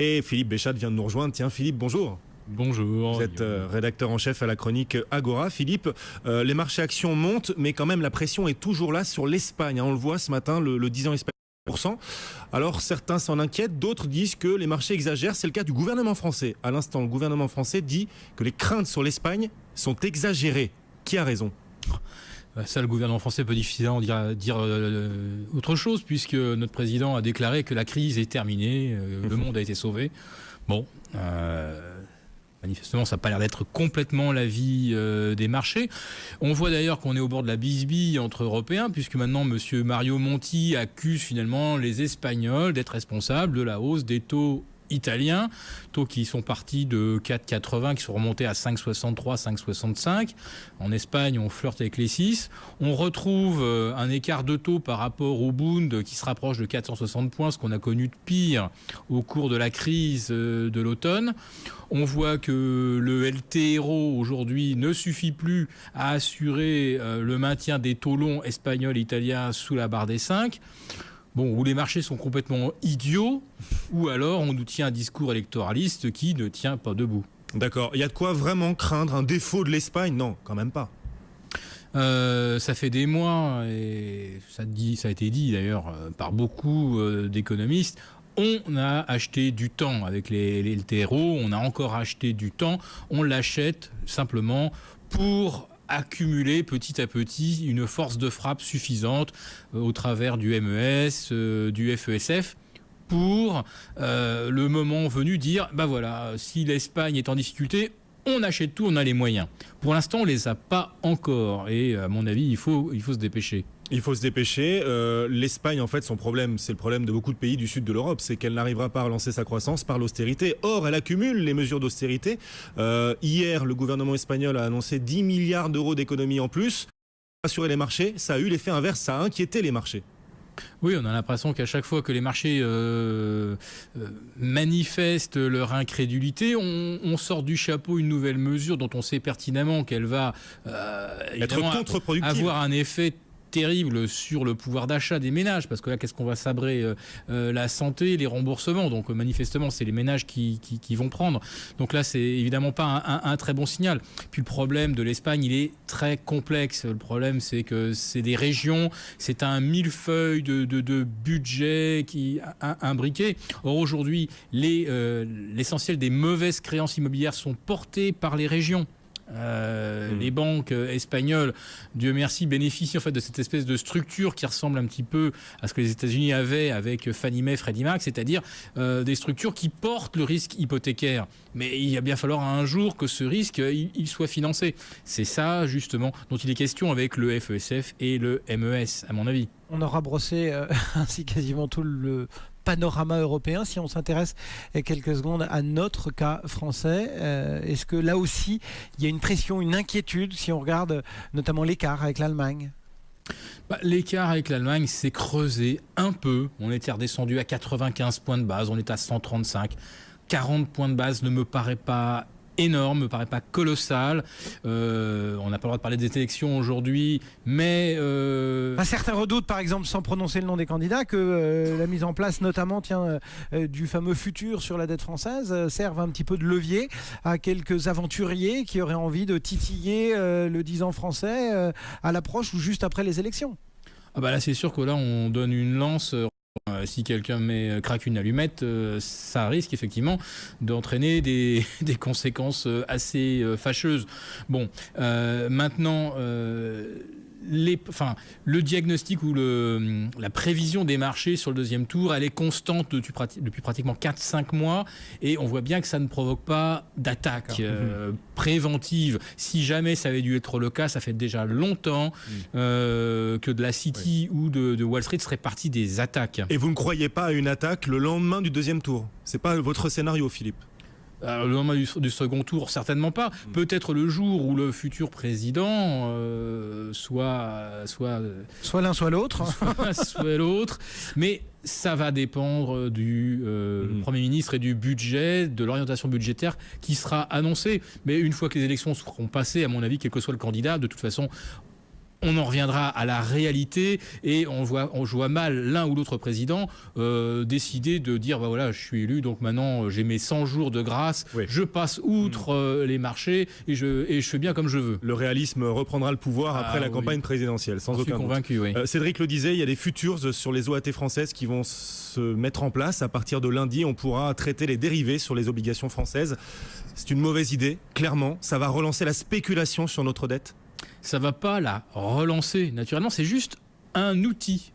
Et Philippe Béchat vient de nous rejoindre. Tiens Philippe, bonjour. Bonjour. Vous êtes rédacteur en chef à la chronique Agora. Philippe, les marchés actions montent, mais quand même la pression est toujours là sur l'Espagne. On le voit ce matin, le 10 ans espagnol. Alors certains s'en inquiètent, d'autres disent que les marchés exagèrent. C'est le cas du gouvernement français. À l'instant, le gouvernement français dit que les craintes sur l'Espagne sont exagérées. Qui a raison ? Ça, le gouvernement français peut difficilement dire autre chose, puisque notre président a déclaré que la crise est terminée, le monde a été sauvé. Bon, manifestement, ça n'a pas l'air d'être complètement l'avis des marchés. On voit d'ailleurs qu'on est au bord de la bisbille entre Européens, puisque maintenant, M. Mario Monti accuse finalement les Espagnols d'être responsables de la hausse des taux italiens, taux qui sont partis de 4,80, qui sont remontés à 5,63, 5,65. En Espagne, on flirte avec les 6. On retrouve un écart de taux par rapport au Bund qui se rapproche de 460 points, ce qu'on a connu de pire au cours de la crise de l'automne. On voit que le LTRO aujourd'hui ne suffit plus à assurer le maintien des taux longs espagnols et italiens sous la barre des 5. Bon, où les marchés sont complètement idiots, ou alors on nous tient un discours électoraliste qui ne tient pas debout. D'accord. Il y a de quoi vraiment craindre un défaut de l'Espagne ? Non, quand même pas. Ça fait des mois, et ça a été dit d'ailleurs par beaucoup d'économistes, on a acheté du temps avec les LTRO, on a encore acheté du temps, on l'achète simplement pour accumuler petit à petit une force de frappe suffisante au travers du MES, du FESF, pour le moment venu dire, bah voilà, si l'Espagne est en difficulté, on achète tout, on a les moyens. Pour l'instant, on ne les a pas encore et à mon avis, il faut se dépêcher. Il faut se dépêcher. L'Espagne, en fait, son problème, c'est le problème de beaucoup de pays du sud de l'Europe, c'est qu'elle n'arrivera pas à relancer sa croissance par l'austérité. Or, elle accumule les mesures d'austérité. Hier, le gouvernement espagnol a annoncé 10 milliards d'euros d'économies en plus. Assurer les marchés, ça a eu l'effet inverse, ça a inquiété les marchés. Oui, on a l'impression qu'à chaque fois que les marchés manifestent leur incrédulité, on sort du chapeau une nouvelle mesure dont on sait pertinemment qu'elle va être contre-productive, avoir un effet terrible sur le pouvoir d'achat des ménages, parce que là, qu'est-ce qu'on va sabrer la santé, les remboursements, donc manifestement, c'est les ménages qui vont prendre. Donc là, c'est évidemment pas un très bon signal. Puis le problème de l'Espagne, il est très complexe. Le problème, c'est que c'est des régions, c'est un millefeuille de budget qui imbriqué. Or, aujourd'hui, l'essentiel des mauvaises créances immobilières sont portées par les régions. Les banques espagnoles, Dieu merci, bénéficient en fait de cette espèce de structure qui ressemble un petit peu à ce que les États-Unis avaient avec Fannie Mae, Freddie Mac, c'est-à-dire des structures qui portent le risque hypothécaire. Mais il va bien falloir un jour que ce risque il soit financé. C'est ça justement dont il est question avec le FESF et le MES, à mon avis. On aura brossé ainsi quasiment tout le panorama européen. Si on s'intéresse quelques secondes à notre cas français, est-ce que là aussi il y a une pression, une inquiétude si on regarde notamment l'écart avec l'Allemagne ? L'écart avec l'Allemagne s'est creusé un peu. On était redescendu à 95 points de base, on est à 135. 40 points de base ne me paraît pas énorme, me paraît pas colossal. On n'a pas le droit de parler des élections aujourd'hui, mais... Certains redoutent, par exemple, sans prononcer le nom des candidats, que la mise en place, notamment, du fameux futur sur la dette française, serve un petit peu de levier à quelques aventuriers qui auraient envie de titiller le 10 ans français à l'approche ou juste après les élections. Là, c'est sûr que là, on donne une lance... Si quelqu'un craque une allumette, ça risque effectivement d'entraîner des conséquences assez fâcheuses. Bon, maintenant... le diagnostic ou la prévision des marchés sur le deuxième tour, elle est constante depuis pratiquement 4-5 mois et on voit bien que ça ne provoque pas d'attaque préventive. Si jamais ça avait dû être le cas, ça fait déjà longtemps que de la City ou de Wall Street seraient partis des attaques. Et vous ne croyez pas à une attaque le lendemain du deuxième tour ? C'est pas votre scénario, Philippe ? Le lendemain du second tour, certainement pas. Peut-être le jour où le futur président soit l'un, soit l'autre. soit l'autre. Mais ça va dépendre du Premier ministre et du budget, de l'orientation budgétaire qui sera annoncée. Mais une fois que les élections seront passées, à mon avis, quel que soit le candidat, de toute façon, on en reviendra à la réalité et on voit mal l'un ou l'autre président décider de dire bah voilà, je suis élu, donc maintenant j'ai mes 100 jours de grâce, Oui. je passe outre les marchés et je fais bien comme je veux. Le réalisme reprendra le pouvoir après la campagne présidentielle, sans J'en suis aucun doute. convaincu, oui. Cédric le disait, il y a des futures sur les OAT françaises qui vont se mettre en place. À partir de lundi, on pourra traiter les dérivés sur les obligations françaises. C'est une mauvaise idée, clairement. Ça va relancer la spéculation sur notre dette. Ça va pas la relancer naturellement, c'est juste un outil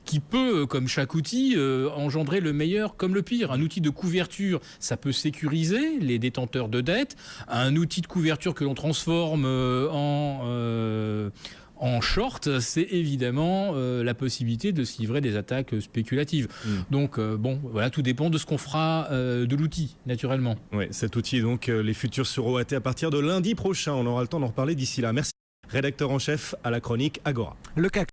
qui peut, comme chaque outil, engendrer le meilleur comme le pire. Un outil de couverture, ça peut sécuriser les détenteurs de dettes. Un outil de couverture que l'on transforme en short, c'est évidemment la possibilité de se livrer des attaques spéculatives. Donc bon, voilà, tout dépend de ce qu'on fera de l'outil, naturellement. Oui, cet outil, donc les futurs sur OAT à partir de lundi prochain. On aura le temps d'en reparler d'ici là. Merci. Rédacteur en chef à la chronique Agora. Le CAC